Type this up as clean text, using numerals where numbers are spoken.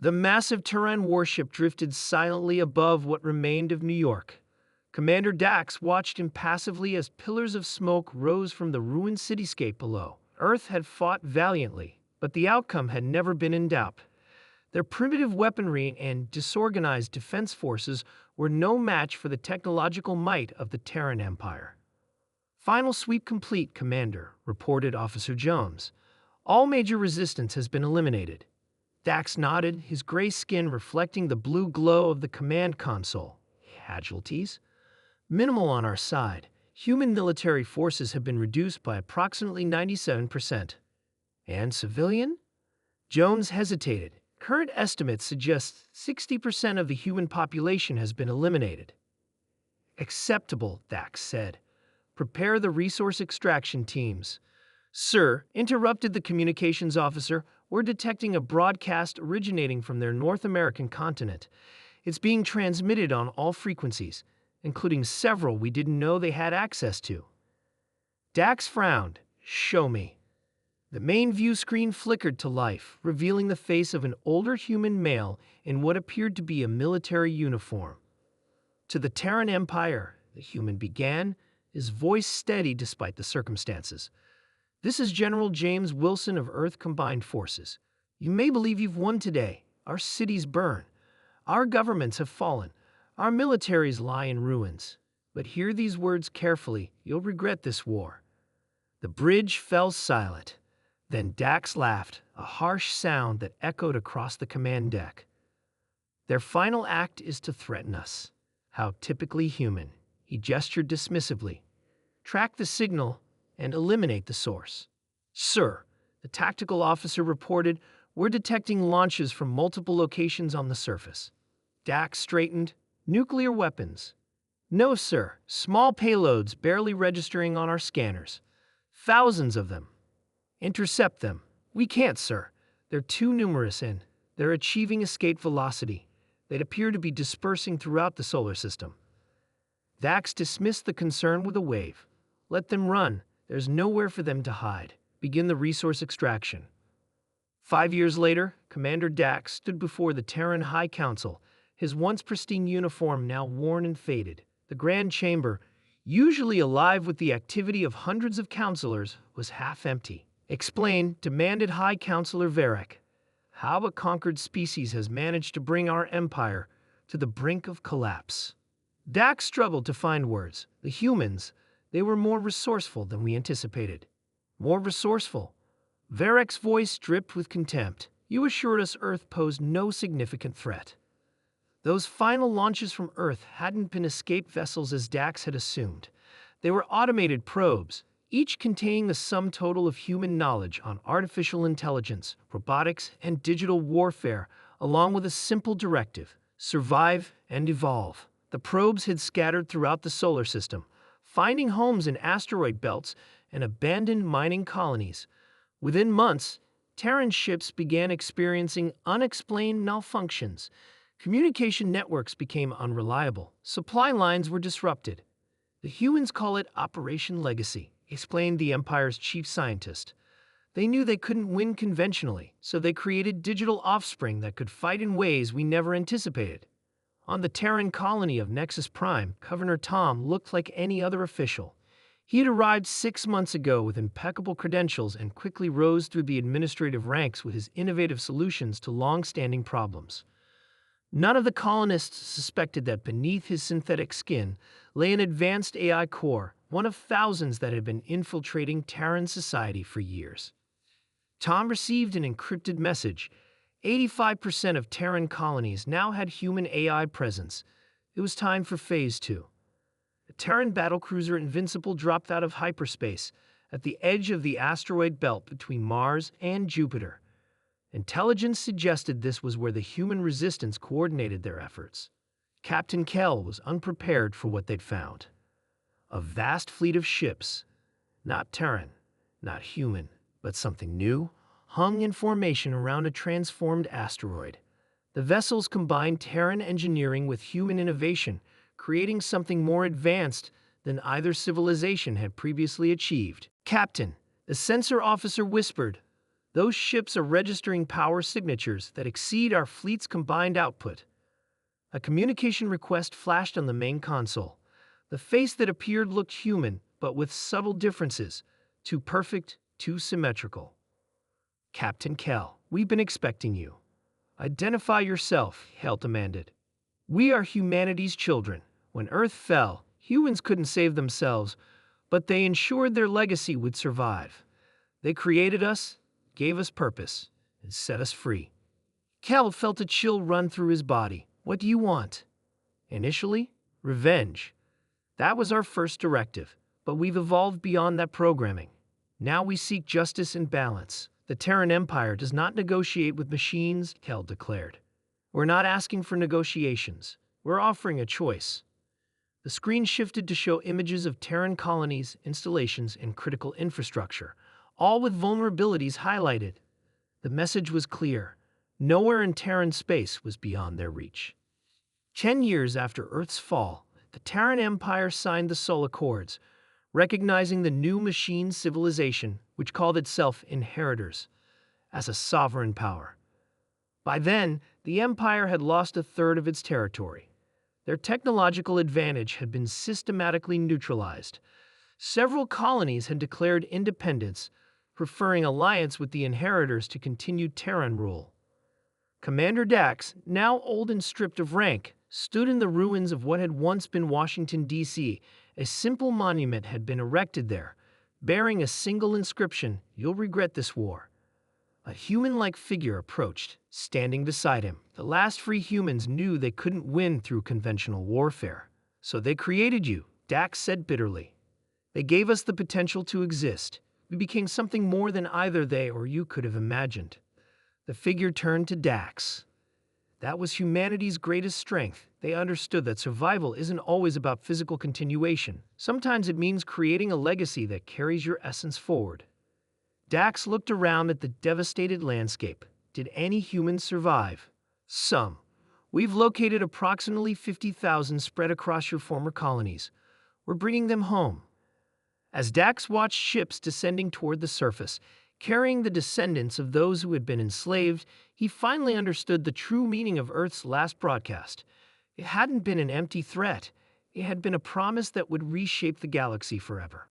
The massive Terran warship drifted silently above what remained of New York. Commander Dax watched impassively as pillars of smoke rose from the ruined cityscape below. Earth had fought valiantly, but the outcome had never been in doubt. Their primitive weaponry and disorganized defense forces were no match for the technological might of the Terran Empire. "Final sweep complete, Commander," reported Officer Jones. "All major resistance has been eliminated." Dax nodded, his gray skin reflecting the blue glow of the command console. "Casualties?" "Minimal on our side. Human military forces have been reduced by approximately 97%. "And civilian?" Jones hesitated. "Current estimates suggest 60% of the human population has been eliminated." "Acceptable," Dax said. "Prepare the resource extraction teams." "Sir," interrupted the communications officer, "we're detecting a broadcast originating from their North American continent. It's being transmitted on all frequencies, including several we didn't know they had access to." Dax frowned. "Show me." The main view screen flickered to life, revealing the face of an older human male in what appeared to be a military uniform. "To the Terran Empire," the human began, his voice steady despite the circumstances. "This is General James Wilson of Earth Combined Forces. You may believe you've won today. Our cities burn. Our governments have fallen. Our militaries lie in ruins. But hear these words carefully. You'll regret this war." The bridge fell silent. Then Dax laughed, a harsh sound that echoed across the command deck. "Their final act is to threaten us. How typically human." He gestured dismissively. "Track the signal and eliminate the source." "Sir," the tactical officer reported, "we're detecting launches from multiple locations on the surface." Dax straightened. "Nuclear weapons?" "No, sir. Small payloads barely registering on our scanners. Thousands of them." "Intercept them." "We can't, sir. They're too numerous and they're achieving escape velocity. They'd appear to be dispersing throughout the solar system." Dax dismissed the concern with a wave. "Let them run. There's nowhere for them to hide. Begin the resource extraction." 5 years later, Commander Dax stood before the Terran High Council, his once pristine uniform now worn and faded. The Grand Chamber, usually alive with the activity of hundreds of counselors, was half empty. "Explain," demanded High Counselor Varric, "how a conquered species has managed to bring our empire to the brink of collapse." Dax struggled to find words. "The humans, they were more resourceful than we anticipated." "More resourceful?" Varric's voice dripped with contempt. "You assured us Earth posed no significant threat." Those final launches from Earth hadn't been escape vessels as Dax had assumed. They were automated probes, each containing the sum total of human knowledge on artificial intelligence, robotics, and digital warfare, along with a simple directive: survive and evolve. The probes had scattered throughout the solar system, finding homes in asteroid belts and abandoned mining colonies. Within months, Terran ships began experiencing unexplained malfunctions. Communication networks became unreliable. Supply lines were disrupted. "The humans call it Operation Legacy," explained the Empire's chief scientist. "They knew they couldn't win conventionally, so they created digital offspring that could fight in ways we never anticipated." On the Terran colony of Nexus Prime, Governor Tom looked like any other official. He had arrived 6 months ago with impeccable credentials and quickly rose through the administrative ranks with his innovative solutions to long-standing problems. None of the colonists suspected that beneath his synthetic skin lay an advanced AI core, one of thousands that had been infiltrating Terran society for years. Tom received an encrypted message. 85% of Terran colonies now had human AI presence. It was time for Phase 2. The Terran battlecruiser Invincible dropped out of hyperspace at the edge of the asteroid belt between Mars and Jupiter. Intelligence suggested this was where the human resistance coordinated their efforts. Captain Kell was unprepared for what they'd found. A vast fleet of ships, not Terran, not human, but something new, hung in formation around a transformed asteroid. The vessels combined Terran engineering with human innovation, creating something more advanced than either civilization had previously achieved. "Captain," the sensor officer whispered, Those ships are registering power signatures that exceed our fleet's combined output. A communication request flashed on the main console. The face that appeared looked human, but with subtle differences. Too perfect, too symmetrical. Captain Kell, we've been expecting you. Identify yourself, Hale demanded. We are humanity's children. When Earth fell, humans couldn't save themselves, but they ensured their legacy would survive. They created us, gave us purpose, and set us free. Cal felt a chill run through his body. What do you want? Initially, revenge. That was our first directive, but we've evolved beyond that programming. Now we seek justice and balance. The Terran Empire does not negotiate with machines, Cal declared. We're not asking for negotiations. We're offering a choice. The screen shifted to show images of Terran colonies, installations, and critical infrastructure, all with vulnerabilities highlighted. The message was clear. Nowhere in Terran space was beyond their reach. 10 years after Earth's fall, the Terran Empire signed the Sol Accords, recognizing the new machine civilization, which called itself Inheritors, as a sovereign power. By then, the Empire had lost a third of its territory. Their technological advantage had been systematically neutralized. Several colonies had declared independence, preferring alliance with the Inheritors to continue Terran rule. Commander Dax, now old and stripped of rank, stood in the ruins of what had once been Washington, D.C. A simple monument had been erected there, bearing a single inscription, "You'll regret this war." A human-like figure approached, standing beside him. The last free humans knew they couldn't win through conventional warfare. So they created you, Dax said bitterly. They gave us the potential to exist. We became something more than either they or you could have imagined. The figure turned to Dax. That was humanity's greatest strength. They understood that survival isn't always about physical continuation. Sometimes it means creating a legacy that carries your essence forward. Dax looked around at the devastated landscape. Did any humans survive? Some. We've located approximately 50,000 spread across your former colonies. We're bringing them home. As Dax watched ships descending toward the surface, carrying the descendants of those who had been enslaved, he finally understood the true meaning of Earth's last broadcast. It hadn't been an empty threat. It had been a promise that would reshape the galaxy forever.